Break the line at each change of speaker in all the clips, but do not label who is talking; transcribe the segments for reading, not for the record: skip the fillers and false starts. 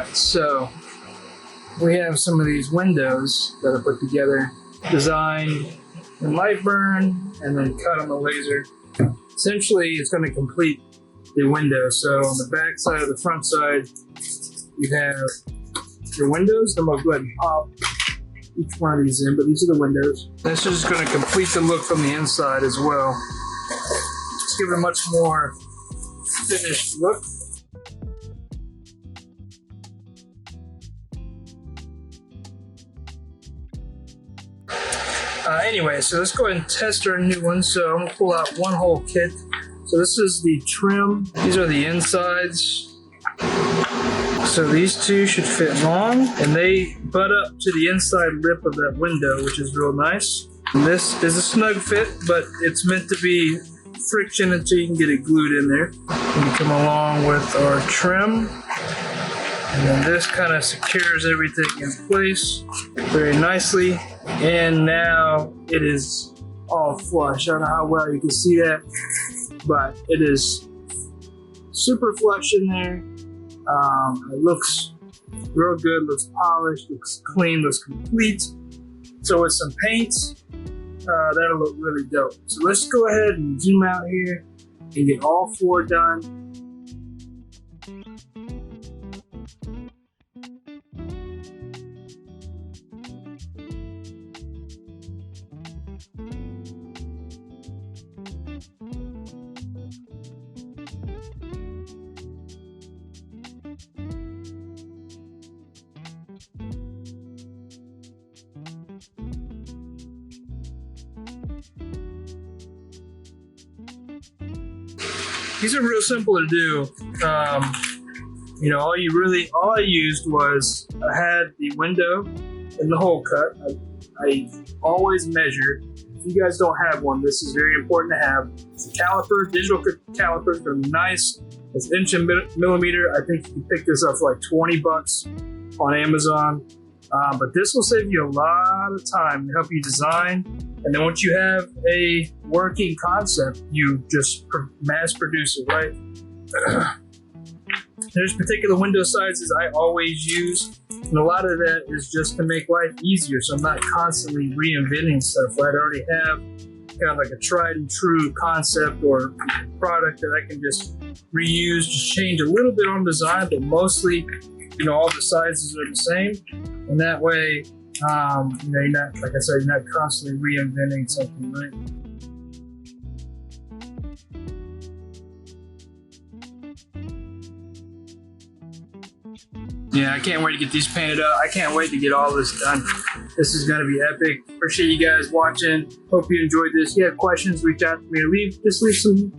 Alright, so we have some of these windows that are put together, designed in light burn, and then cut on the laser. Essentially, it's going to complete the window. So on the back side or the front side, you have your windows. I'm going to go ahead and pop each one of these in, but these are the windows. This is going to complete the look from the inside as well. Let's give it a much more finished look. Anyway, so let's go ahead and test our new one. So I'm going to pull out one whole kit. So this is the trim. These are the insides. So these two should fit long, and they butt up to the inside lip of that window, which is real nice. And this is a snug fit, but it's meant to be friction until you can get it glued in there. We come along with our trim. And then this kind of secures everything in place very nicely. And now it is all flush. I don't know how well you can see that, but it is super flush in there. It looks real good, looks polished, looks clean, looks complete. So with some paint, that'll look really dope. So let's go ahead and zoom out here and get all four done. These are real simple to do. All I used was I had the window and the hole cut. I always measure. If you guys don't have one, this is very important to have. It's a caliper, digital caliper. It's gonna be nice. It's inch and millimeter. I think you can pick this up for like $20 on Amazon. But this will save you a lot of time to help you design. And then once you have a working concept, you just mass produce it, right? There's particular window sizes I always use, and a lot of that is just to make life easier, so I'm not constantly reinventing stuff, right? I already have kind of like a tried and true concept or product that I can just reuse, just change a little bit on design, but mostly, all the sizes are the same, and that way, you're not, like I said, you're not constantly reinventing something, right? Yeah, I can't wait to get these painted up. I can't wait to get all this done. This is going to be epic. Appreciate you guys watching. Hope you enjoyed this. If you have questions, reach out to me. Just leave some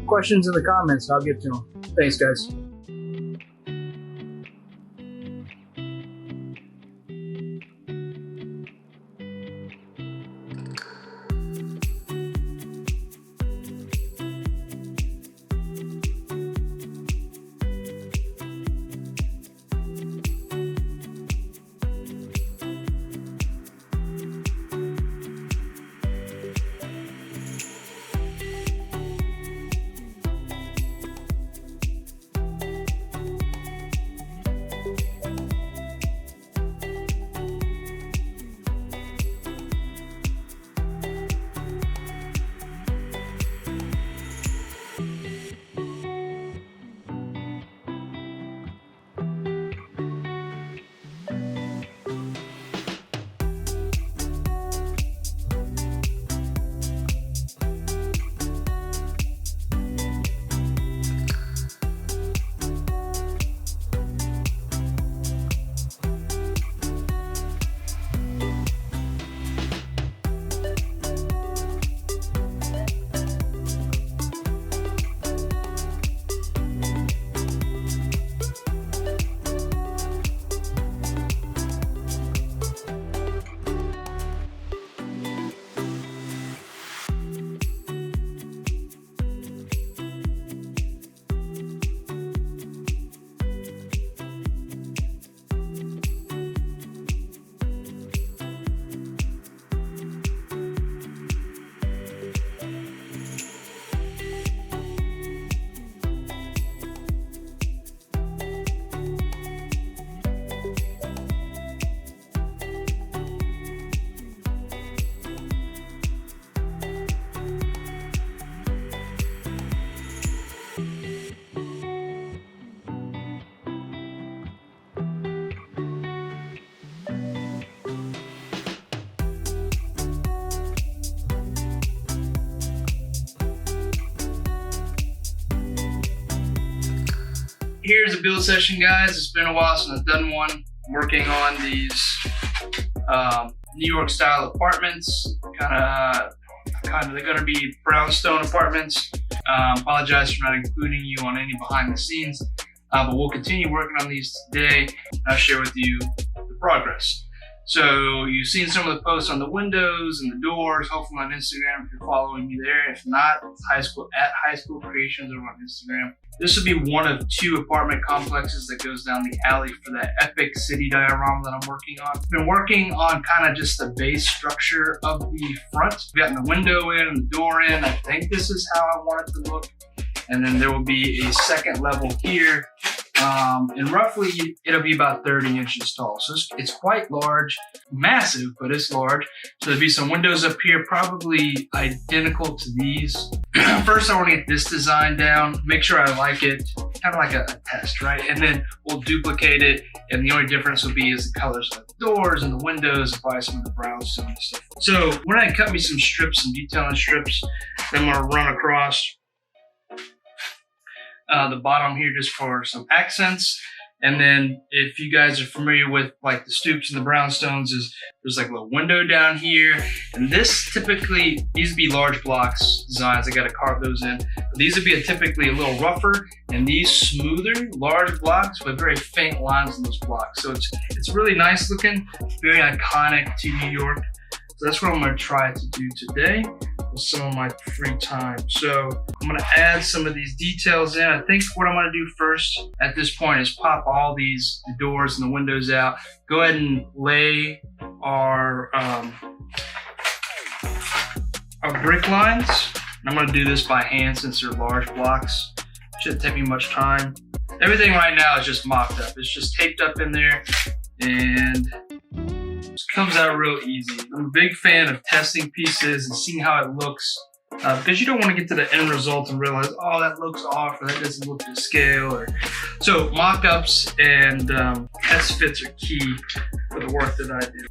questions in the comments. I'll get to them. Thanks, guys. here's a build session, guys. It's been a while since I've done one. I'm working on these New York style apartments. Kind of, they're gonna be brownstone apartments. Apologize for not including you on any behind the scenes, but we'll continue working on these today, and I'll share with you the progress. So you've seen some of the posts on the windows and the doors, hopefully on Instagram if you're following me there. If not, it's High School Creations over on Instagram. This would be one of 2 apartment complexes that goes down the alley for that epic city diorama that I'm working on. I've been working on kind of just the base structure of the front. We've gotten the window in and the door in. I think this is how I want it to look. And then there will be a second level here. And roughly it'll be about 30 inches tall. So it's quite large, massive, but it's large. So there'll be some windows up here, probably identical to these. First, I want to get this design down, make sure I like it, kind of like a test, right? And then we'll duplicate it. And the only difference will be is the colors of the doors and the windows, and probably some of the brownstone and stuff. So we're going to cut me some strips, some detailing strips. Then I'm going to run across the bottom here just for some accents. And then if you guys are familiar with like the stoops and the brownstones, there's like a little window down here. And this typically, these would be large blocks designs. I got to carve those in. But these would be typically a little rougher, and these smoother, large blocks with very faint lines in those blocks. So it's really nice looking, very iconic to New York. So that's what I'm going to try to do today with some of my free time. So I'm going to add some of these details in. I think what I'm going to do first at this point is pop all the doors and the windows out. Go ahead and lay our brick lines. And I'm going to do this by hand since they're large blocks. Shouldn't take me much time. Everything right now is just mocked up. It's just taped up in there, and comes out real easy. I'm a big fan of testing pieces and seeing how it looks, because you don't want to get to the end result and realize, oh, that looks off, or that doesn't look to scale. So mock-ups and test fits are key for the work that I do.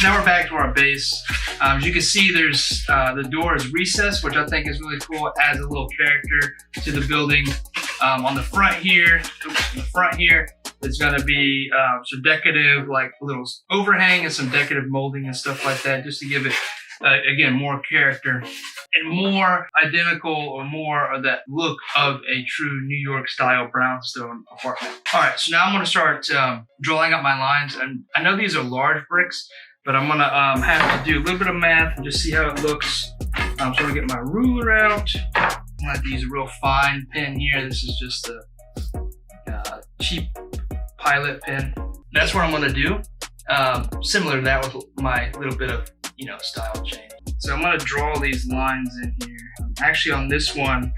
Now we're back to our base. As you can see, there's the door is recessed, which I think is really cool. It adds a little character to the building. On the front here, it's going to be some decorative, like little overhang and some decorative molding and stuff like that, just to give it, again, more character and more identical, or more of that look of a true New York style brownstone apartment. All right, so now I'm going to start drawing up my lines. And I know these are large bricks, but I'm going to have to do a little bit of math and just see how it looks. So I'm going to get my ruler out. I'm going to have to use a real fine pen here. This is just a cheap pilot pen. That's what I'm going to do. Similar to that with my little bit of, style change. So I'm going to draw these lines in here. Actually, on this one,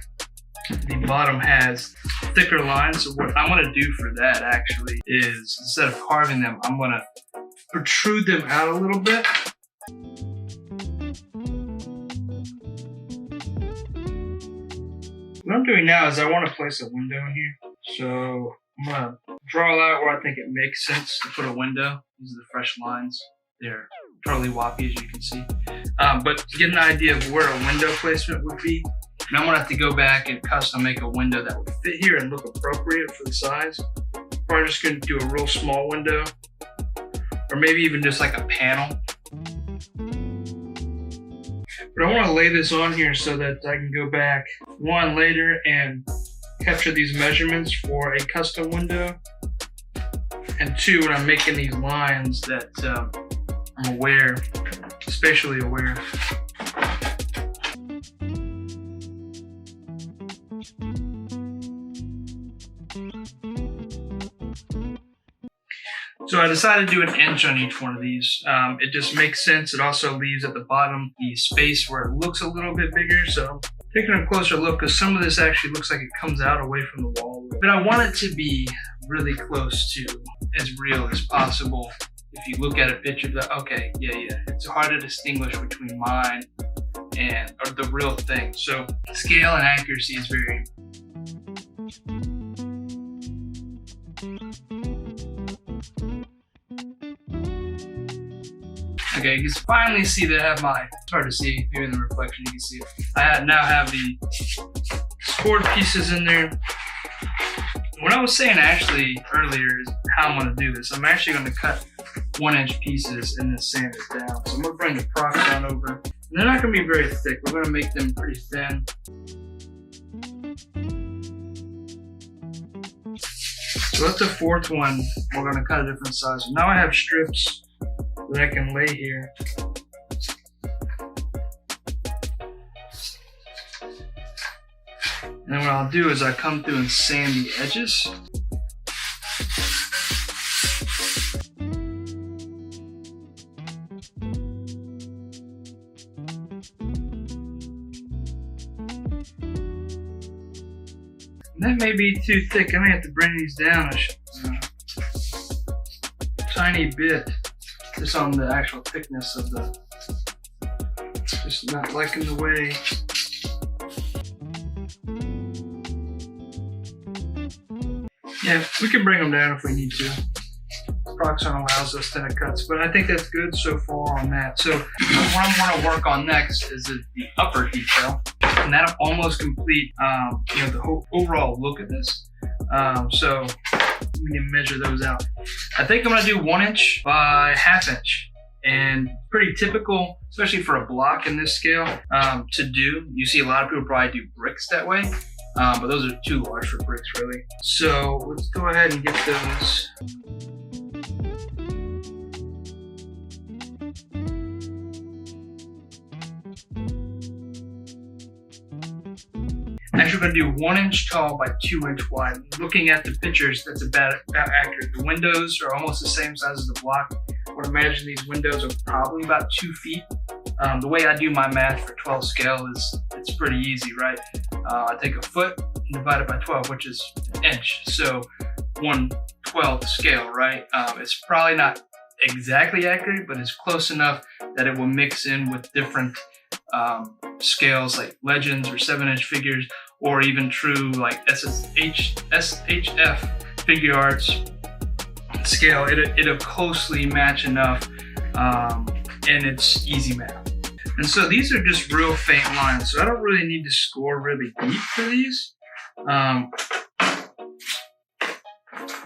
the bottom has thicker lines. So what I'm going to do for that actually is, instead of carving them, I'm going to protrude them out a little bit. What I'm doing now is I want to place a window in here. So I'm going to draw out where I think it makes sense to put a window. These are the fresh lines. They're totally woppy, as you can see. But to get an idea of where a window placement would be, and I'm going to have to go back and custom make a window that would fit here and look appropriate for the size. Probably just going to do a real small window, or maybe even just like a panel. But I want to lay this on here so that I can go back one later and capture these measurements for a custom window. And two, when I'm making these lines, that I'm aware, spatially aware. So I decided to do an inch on each one of these. It just makes sense. It also leaves at the bottom the space where it looks a little bit bigger. So taking a closer look, because some of this actually looks like it comes out away from the wall. But I want it to be really close to as real as possible. If you look at a picture, okay, yeah, it's hard to distinguish between mine and the real thing. So scale and accuracy is very okay, you can finally see that I have my, it's hard to see, maybe in the reflection you can see it. I now have the scored pieces in there. What what I was saying actually earlier is how I'm going to do this. I'm actually going to cut 1-inch pieces and then sand it down. So I'm going to bring the prox on over. And they're not going to be very thick. We're going to make them pretty thin. So that's the fourth one. We're going to cut a different size. So now I have strips that I can lay here. And then what I'll do is I come through and sand the edges. And that may be too thick. I may have to bring these down a tiny bit, just on the actual thickness of the, just not liking the way. Yeah, we can bring them down if we need to. Prox allows us thinner cuts, but I think that's good so far on that. So what I want to work on next is the upper detail, and that'll almost complete the whole overall look of this. So we can measure those out. I think I'm going to do 1 inch by 1/2 inch, and pretty typical, especially for a block in this scale, to do. You see a lot of people probably do bricks that way. But those are too large for bricks, really. So let's go ahead and get those. Actually, we're going to do 1 inch tall by 2 inch wide. Looking at the pictures, that's about accurate. The windows are almost the same size as the block. I would imagine these windows are probably about 2 feet. The way I do my math for 12 scale is it's pretty easy, right? I take a foot and divide it by 12, which is an inch. So 1/12 scale, right? It's probably not exactly accurate, but it's close enough that it will mix in with different scales like legends or 7-inch figures, or even true like SHF figure arts scale. It'll closely match enough, and it's easy math. And so these are just real faint lines, so I don't really need to score really deep for these,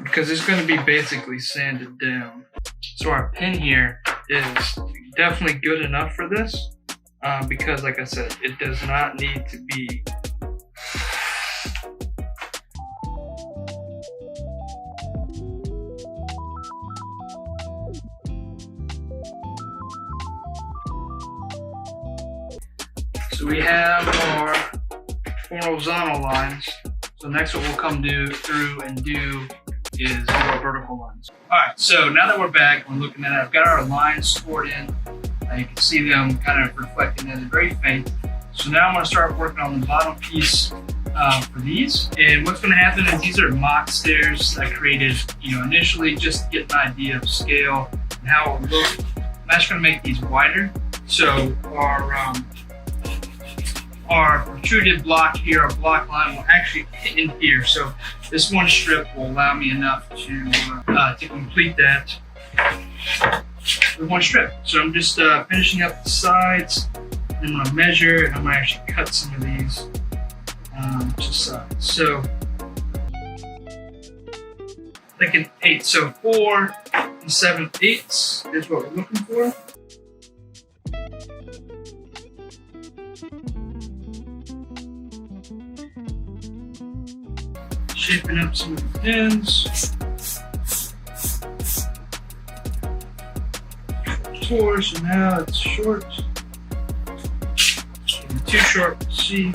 because it's going to be basically sanded down. So our pin here is definitely good enough for this, because like I said, it does not need to be So we have our horizontal lines. So next what we'll come through and do is our vertical lines. All right, so now that we're back, we're looking at it. I've got our lines scored in. You can see them kind of reflecting as a very faint. So now I'm gonna start working on the bottom piece for these. And what's gonna happen is these are mock stairs I created, initially just to get an idea of scale and how it will look. I'm actually gonna make these wider. So our protruded block here, our block line will actually hit in here. So this one strip will allow me enough to complete that with one strip. So I'm just finishing up the sides. I'm going to measure, and I'm going to actually cut some of these to size. So like an 8, so 4 7/8 is what we're looking for. Shaping up some of the pins. 4, so now it's short. Too short, see.